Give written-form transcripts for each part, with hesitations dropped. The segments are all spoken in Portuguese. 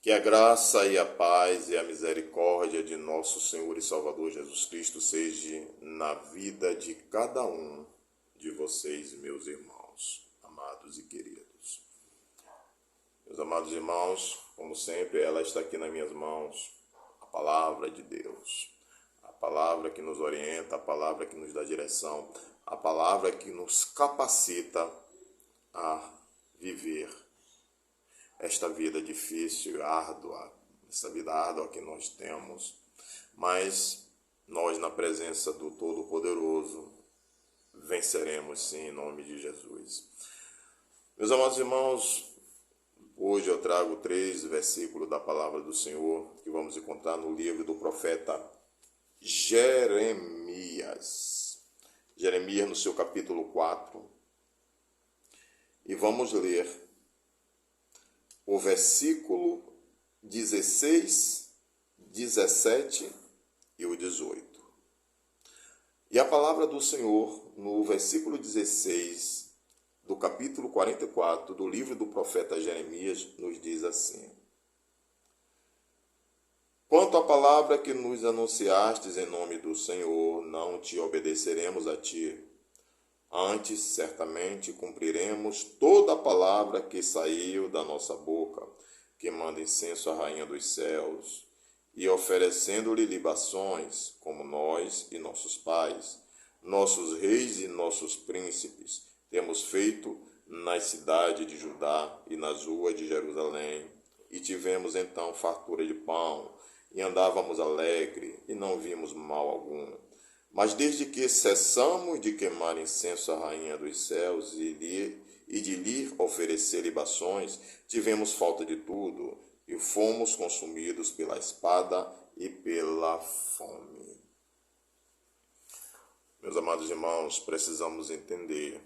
Que a graça e a paz e a misericórdia de nosso Senhor e Salvador Jesus Cristo seja na vida de cada um de vocês, meus irmãos, amados e queridos. Meus amados irmãos, como sempre, ela está aqui nas minhas mãos, a palavra de Deus, a palavra que nos orienta, a palavra que nos dá direção, a palavra que nos capacita a viver esta vida difícil, árdua, essa vida árdua que nós temos, mas nós, na presença do Todo-Poderoso, venceremos sim, em nome de Jesus. Meus amados irmãos, hoje eu trago 3 versículos da palavra do Senhor que vamos encontrar no livro do profeta Jeremias. Jeremias, no seu capítulo 4, e vamos ler o versículo 16, 17 e o 18. E a palavra do Senhor, no versículo 16 do capítulo 44 do livro do profeta Jeremias, nos diz assim: Quanto à palavra que nos anunciastes em nome do Senhor, não te obedeceremos a ti. Antes, certamente, cumpriremos toda a palavra que saiu da nossa boca, queimando incenso à Rainha dos céus, e oferecendo-lhe libações, como nós e nossos pais, nossos reis e nossos príncipes, temos feito nas cidades de Judá e nas ruas de Jerusalém. E tivemos então fartura de pão, e andávamos alegre, e não vimos mal algum. Mas desde que cessamos de queimar incenso à Rainha dos céus e de lhe oferecer libações, tivemos falta de tudo, e fomos consumidos pela espada e pela fome. Meus amados irmãos, precisamos entender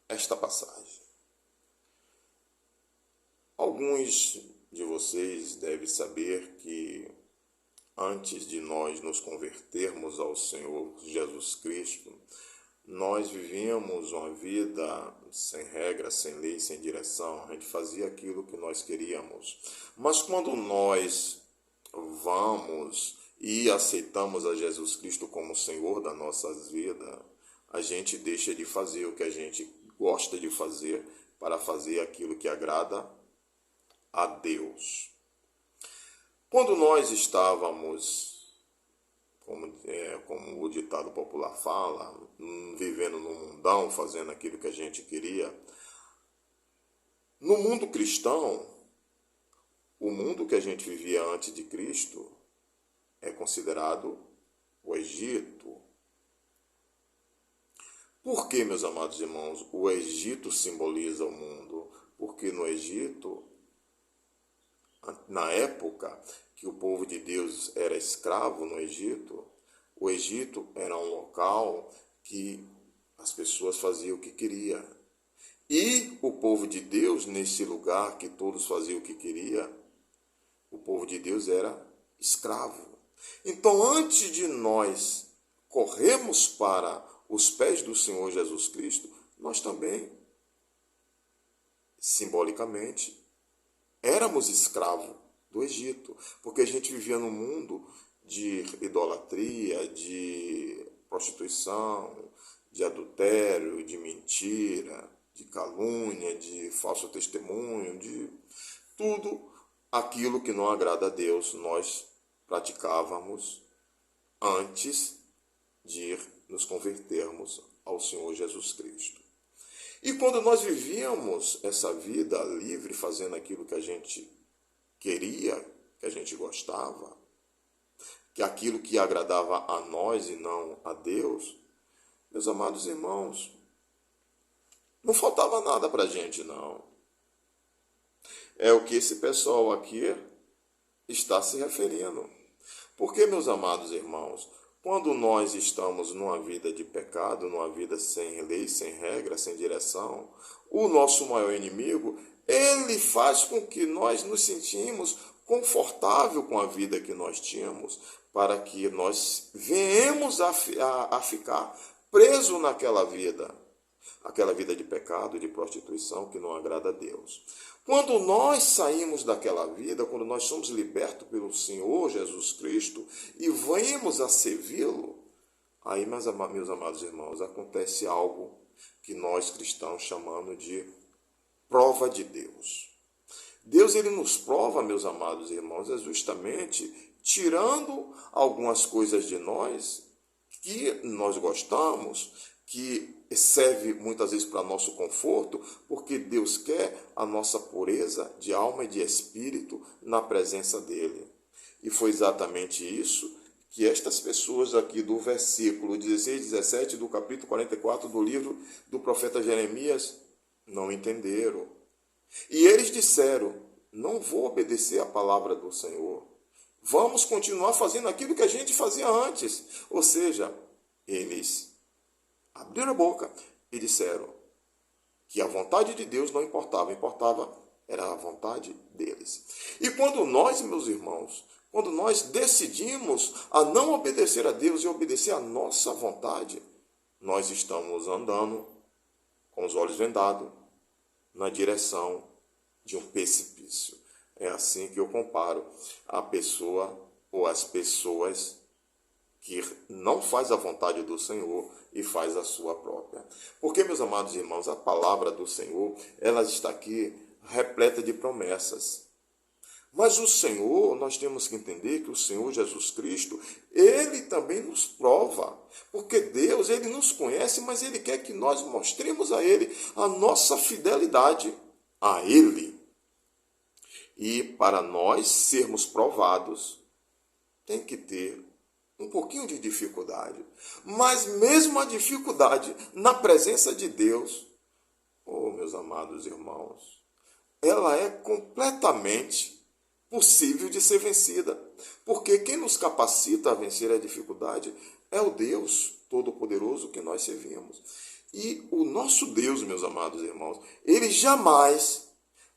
esta passagem. Alguns de vocês devem saber que antes de nós nos convertermos ao Senhor Jesus Cristo, nós vivíamos uma vida sem regra, sem lei, sem direção. A gente fazia aquilo que nós queríamos. Mas quando nós vamos e aceitamos a Jesus Cristo como Senhor das nossas vidas, a gente deixa de fazer o que a gente gosta de fazer para fazer aquilo que agrada a Deus. Quando nós estávamos, como o ditado popular fala, vivendo no mundão, fazendo aquilo que a gente queria, no mundo cristão, o mundo que a gente vivia antes de Cristo é considerado o Egito. Por que, meus amados irmãos, o Egito simboliza o mundo? Porque no Egito, na época que o povo de Deus era escravo no Egito, o Egito era um local que as pessoas faziam o que queriam. E o povo de Deus, nesse lugar que todos faziam o que queria, o povo de Deus era escravo. Então, antes de nós corrermos para os pés do Senhor Jesus Cristo, nós também, simbolicamente, éramos escravos do Egito, porque a gente vivia num mundo de idolatria, de prostituição, de adultério, de mentira, de calúnia, de falso testemunho, de tudo aquilo que não agrada a Deus, nós praticávamos antes de nos convertermos ao Senhor Jesus Cristo. E quando nós vivíamos essa vida livre, fazendo aquilo que a gente queria, que a gente gostava, que aquilo que agradava a nós e não a Deus, meus amados irmãos, não faltava nada para a gente, não. É o que esse pessoal aqui está se referindo. Porque, meus amados irmãos, quando nós estamos numa vida de pecado, numa vida sem lei, sem regra, sem direção, o nosso maior inimigo, ele faz com que nós nos sentimos confortável com a vida que nós tínhamos, para que nós venhamos a ficar preso naquela vida de pecado, de prostituição que não agrada a Deus. Quando nós saímos daquela vida, quando nós somos libertos pelo Senhor Jesus Cristo e venhamos a servi-lo, aí, meus amados irmãos, acontece algo que nós cristãos chamamos de prova de Deus. Deus, ele nos prova, meus amados irmãos, é justamente tirando algumas coisas de nós que nós gostamos, que serve muitas vezes para nosso conforto, porque Deus quer a nossa pureza de alma e de espírito na presença dele. E foi exatamente isso que estas pessoas aqui do versículo 16 e 17 do capítulo 44 do livro do profeta Jeremias não entenderam. E eles disseram: não vou obedecer à palavra do Senhor. Vamos continuar fazendo aquilo que a gente fazia antes. Ou seja, eles abriram a boca e disseram que a vontade de Deus não importava, importava era a vontade deles. E quando nós, meus irmãos, quando nós decidimos a não obedecer a Deus e obedecer à nossa vontade, nós estamos andando com os olhos vendados na direção de um precipício. É assim que eu comparo a pessoa ou as pessoas que não faz a vontade do Senhor e faz a sua própria. Porque, meus amados irmãos, a palavra do Senhor, ela está aqui repleta de promessas. Mas o Senhor, nós temos que entender que o Senhor Jesus Cristo, ele também nos prova. Porque Deus, ele nos conhece, mas ele quer que nós mostremos a ele a nossa fidelidade a ele. E para nós sermos provados, tem que ter um pouquinho de dificuldade. Mas mesmo a dificuldade na presença de Deus, oh, meus amados irmãos, ela é completamente possível de ser vencida. Porque quem nos capacita a vencer a dificuldade é o Deus Todo-Poderoso que nós servimos. E o nosso Deus, meus amados irmãos, ele jamais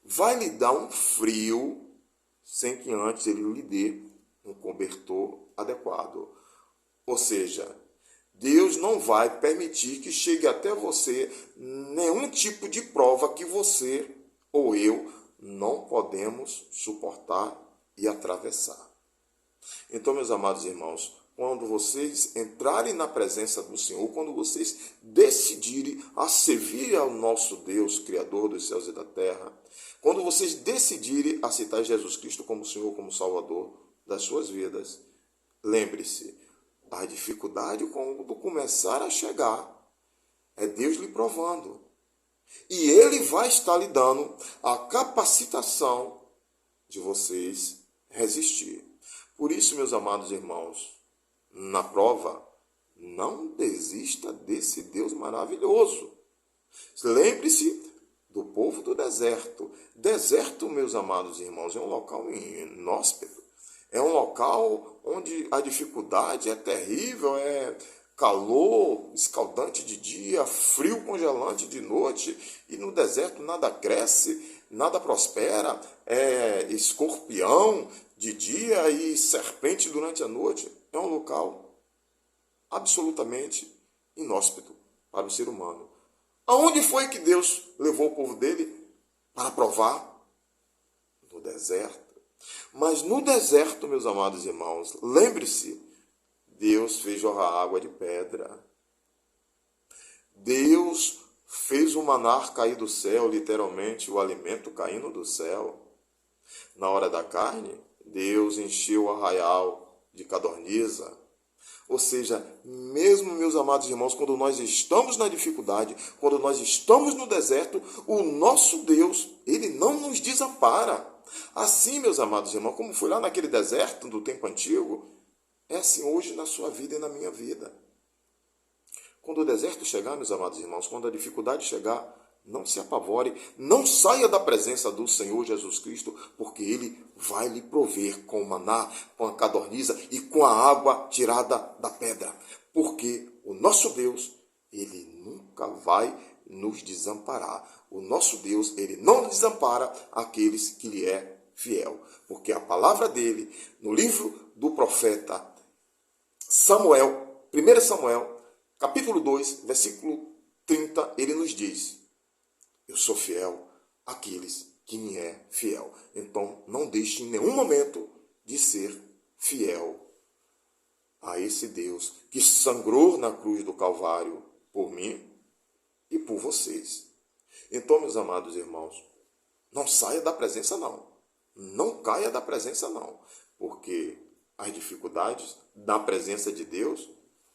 vai lhe dar um frio sem que antes ele lhe dê um cobertor adequado. Ou seja, Deus não vai permitir que chegue até você nenhum tipo de prova que você ou eu não podemos suportar e atravessar. Então, meus amados irmãos, quando vocês entrarem na presença do Senhor, quando vocês decidirem a servir ao nosso Deus, Criador dos céus e da terra, quando vocês decidirem aceitar Jesus Cristo como Senhor, como Salvador das suas vidas, lembre-se, a dificuldade quando começar a chegar, é Deus lhe provando. E Ele vai estar lhe dando a capacitação de vocês resistir. Por isso, meus amados irmãos, na prova, não desista desse Deus maravilhoso. Lembre-se do povo do deserto. Deserto, meus amados irmãos, é um local inóspito. É um local onde a dificuldade é terrível, é calor escaldante de dia, frio congelante de noite, e no deserto nada cresce, nada prospera, é escorpião de dia e serpente durante a noite. É um local absolutamente inóspito para o ser humano. Aonde foi que Deus levou o povo dele para provar? No deserto. Mas no deserto, meus amados irmãos, lembre-se, Deus fez jorrar água de pedra. Deus fez o maná cair do céu, literalmente, o alimento caindo do céu. Na hora da carne, Deus encheu o arraial de codorniza. Ou seja, mesmo, meus amados irmãos, quando nós estamos na dificuldade, quando nós estamos no deserto, o nosso Deus, ele não nos desampara. Assim, meus amados irmãos, como foi lá naquele deserto do tempo antigo, é assim hoje na sua vida e na minha vida. Quando o deserto chegar, meus amados irmãos, quando a dificuldade chegar, não se apavore, não saia da presença do Senhor Jesus Cristo, porque Ele vai lhe prover com o maná, com a codorniza e com a água tirada da pedra. Porque o nosso Deus, Ele nunca vai nos desamparar. O nosso Deus, Ele não desampara aqueles que lhe é fiel. Porque a palavra dele, no livro do profeta Samuel, 1 Samuel, capítulo 2, versículo 30, ele nos diz: eu sou fiel àqueles que me é fiel. Então, não deixe em nenhum momento de ser fiel a esse Deus que sangrou na cruz do Calvário por mim e por vocês. Então, meus amados irmãos, não saia da presença não. Não caia da presença não. Porque as dificuldades da presença de Deus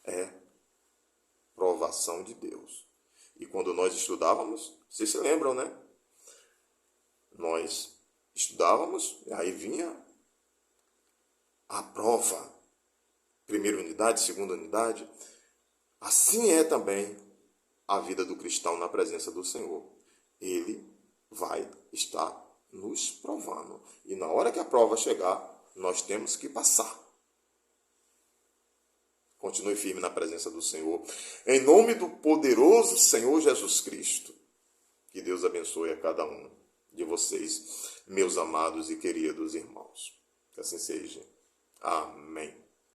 é provação de Deus. E quando nós estudávamos, vocês se lembram, né? Nós estudávamos, e aí vinha a prova. Primeira unidade, segunda unidade. Assim é também a vida do cristão na presença do Senhor. Ele vai estar nos provando. E na hora que a prova chegar, nós temos que passar. Continue firme na presença do Senhor. Em nome do poderoso Senhor Jesus Cristo. Que Deus abençoe a cada um de vocês, meus amados e queridos irmãos. Que assim seja. Amém.